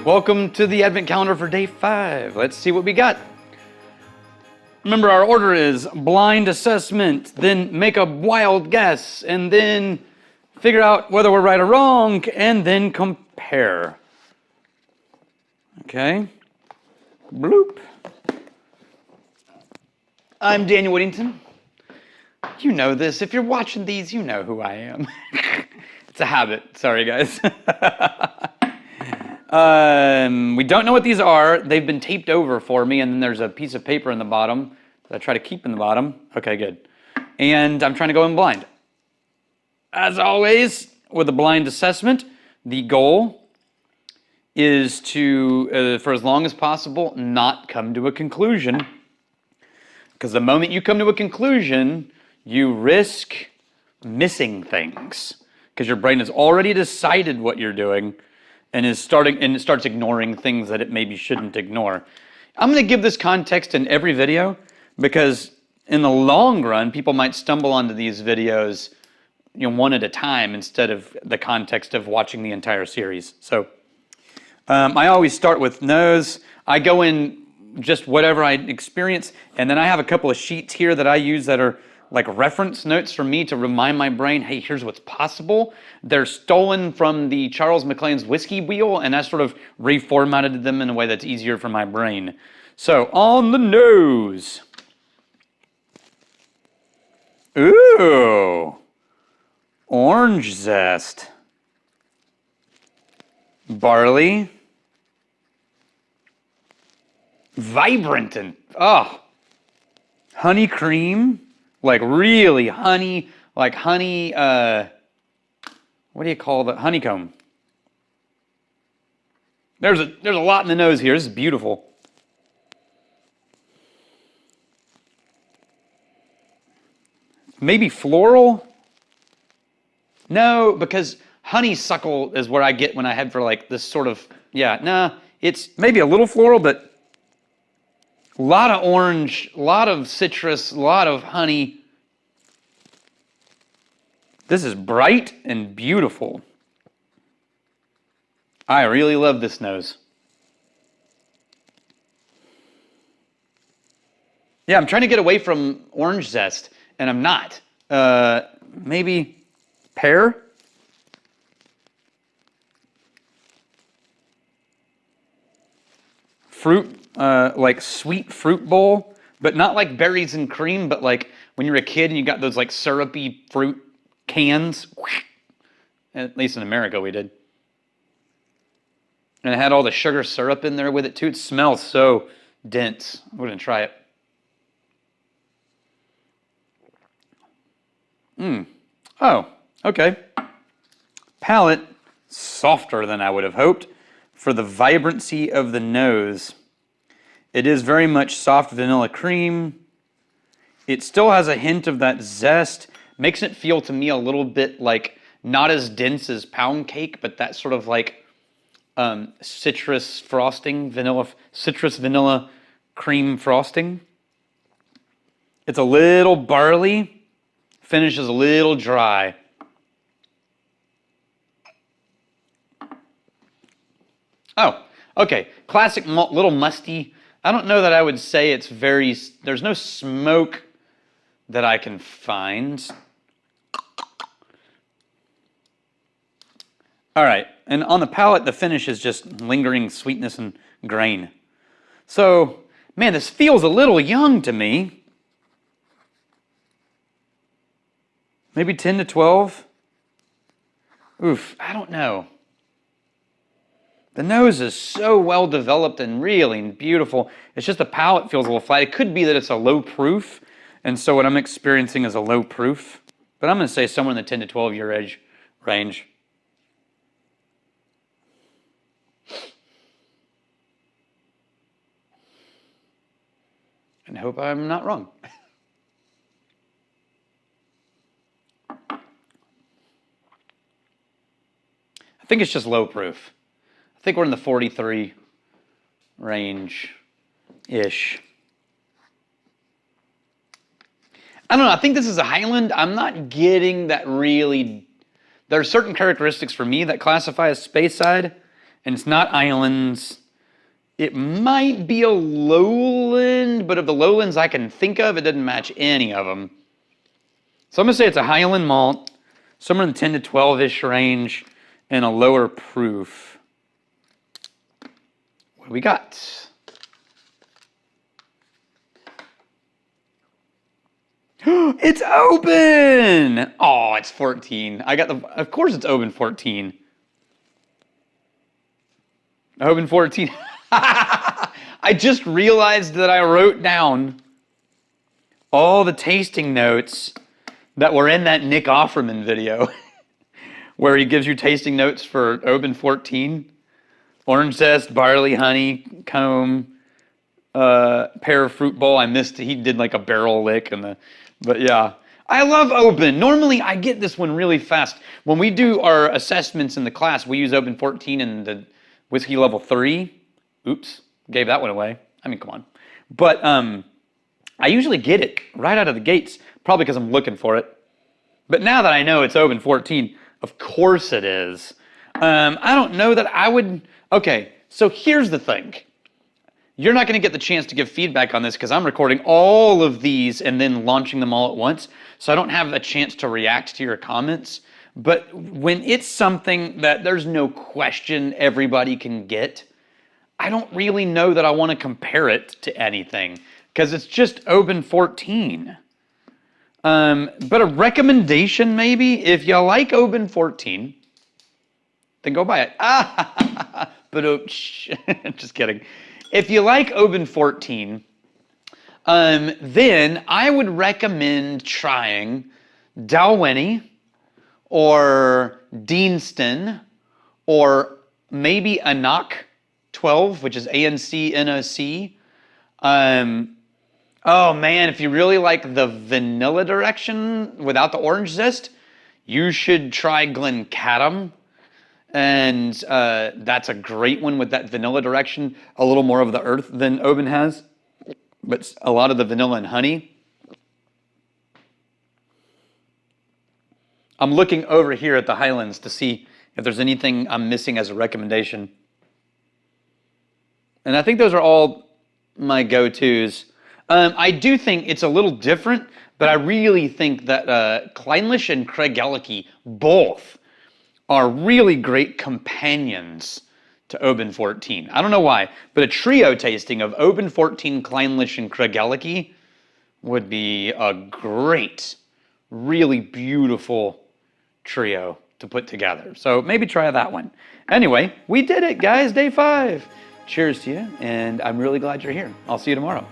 Welcome to the Advent Calendar for day 5. Let's see what we got. Remember, our order is blind assessment, then make a wild guess, and then figure out whether we're right or wrong, and then compare. Okay. Bloop. I'm Daniel Whittington. You know this. If you're watching these, you know who I am. It's a habit. Sorry, guys. We don't know what these are. They've been taped over for me, and then there's a piece of paper in the bottom that I try to keep in the bottom. Okay, good. And I'm trying to go in blind. As always, with a blind assessment, the goal is to, for as long as possible, not come to a conclusion. Because the moment you come to a conclusion, you risk missing things. Because your brain has already decided what you're doing, and it starts ignoring things that it maybe shouldn't ignore. I'm going to give this context in every video because in the long run, people might stumble onto these videos, one at a time instead of the context of watching the entire series. So I always start with nose. I go in just whatever I experience, and then I have a couple of sheets here that I use that are like reference notes for me to remind my brain, hey, here's what's possible. They're stolen from the Charles McLean's Whisky wheel, and I sort of reformatted them in a way that's easier for my brain. So, on the nose. Ooh. Orange zest. Barley. Vibrant and, honey cream. Like really honey, like honey, what do you call the honeycomb? There's a lot in the nose here. This is beautiful. Maybe floral? No, because honeysuckle is what I get when I head for like this sort of, it's maybe a little floral, but a lot of orange, a lot of citrus, a lot of honey. This is bright and beautiful. I really love this nose. Yeah, I'm trying to get away from orange zest, and I'm not. Maybe pear? Fruit. Like sweet fruit bowl, but not like berries and cream, but like when you're a kid and you got those like syrupy fruit cans. At least in America we did. And it had all the sugar syrup in there with it too. It smells so dense. We're going to try it. Oh, okay. Palate, softer than I would have hoped for the vibrancy of the nose. It is very much soft vanilla cream. It still has a hint of that zest. Makes it feel to me a little bit like, not as dense as pound cake, but that sort of like citrus frosting, citrus vanilla cream frosting. It's a little barley. Finish is a little dry. Oh, okay. Classic malt, little musty. I don't know that I would say it's there's no smoke that I can find. All right, and on the palate, the finish is just lingering sweetness and grain. So, man, this feels a little young to me. Maybe 10 to 12? Oof, I don't know. The nose is so well developed and really beautiful. It's just the palate feels a little flat. It could be that it's a low proof, and so what I'm experiencing is a low proof. But I'm going to say somewhere in the 10 to 12 year age range. And hope I'm not wrong. I think it's just low proof. I think we're in the 43 range-ish. I don't know. I think this is a Highland. I'm not getting that really. There are certain characteristics for me that classify as Speyside, And it's not islands. It might be a lowland, but of the lowlands I can think of, it doesn't match any of them. So I'm going to say it's a Highland malt, somewhere in the 10 to 12-ish range, and a lower proof. What do we got? It's Oban! Oh, it's 14. Of course it's Oban 14. Oban 14. I just realized that I wrote down all the tasting notes that were in that Nick Offerman video where he gives you tasting notes for Oban 14. Orange zest, barley, honey, comb, pear of fruit bowl. I missed, he did like a barrel lick but yeah. I love Oban. Normally I get this one really fast. When we do our assessments in the class, we use Oban 14 in the whiskey level 3. Oops, gave that one away. I mean, come on. But I usually get it right out of the gates, probably because I'm looking for it. But now that I know it's Oban 14, of course it is. I don't know that I would... Okay, so here's the thing. You're not going to get the chance to give feedback on this because I'm recording all of these and then launching them all at once. So I don't have a chance to react to your comments. But when it's something that there's no question everybody can get, I don't really know that I want to compare it to anything because it's just Oban 14. But a recommendation maybe, if you like Oban 14, then go buy it. But just kidding. If you like Oban 14, then I would recommend trying Dalwhinnie or Deanston or maybe Anoc 12, which is ANCNOC. Oh man, if you really like the vanilla direction without the orange zest, you should try Glencaddam. And that's a great one with that vanilla direction, a little more of the earth than Oban has, but a lot of the vanilla and honey. I'm looking over here at the Highlands to see if there's anything I'm missing as a recommendation. And I think those are all my go-tos. I do think it's a little different, but I really think that Clynelish and Craigellachie both are really great companions to Oban 14. I don't know why, but a trio tasting of Oban 14, Clynelish, and Craigellachie would be a great, really beautiful trio to put together. So maybe try that one. Anyway, we did it, guys. Day 5. Cheers to you, and I'm really glad you're here. I'll see you tomorrow.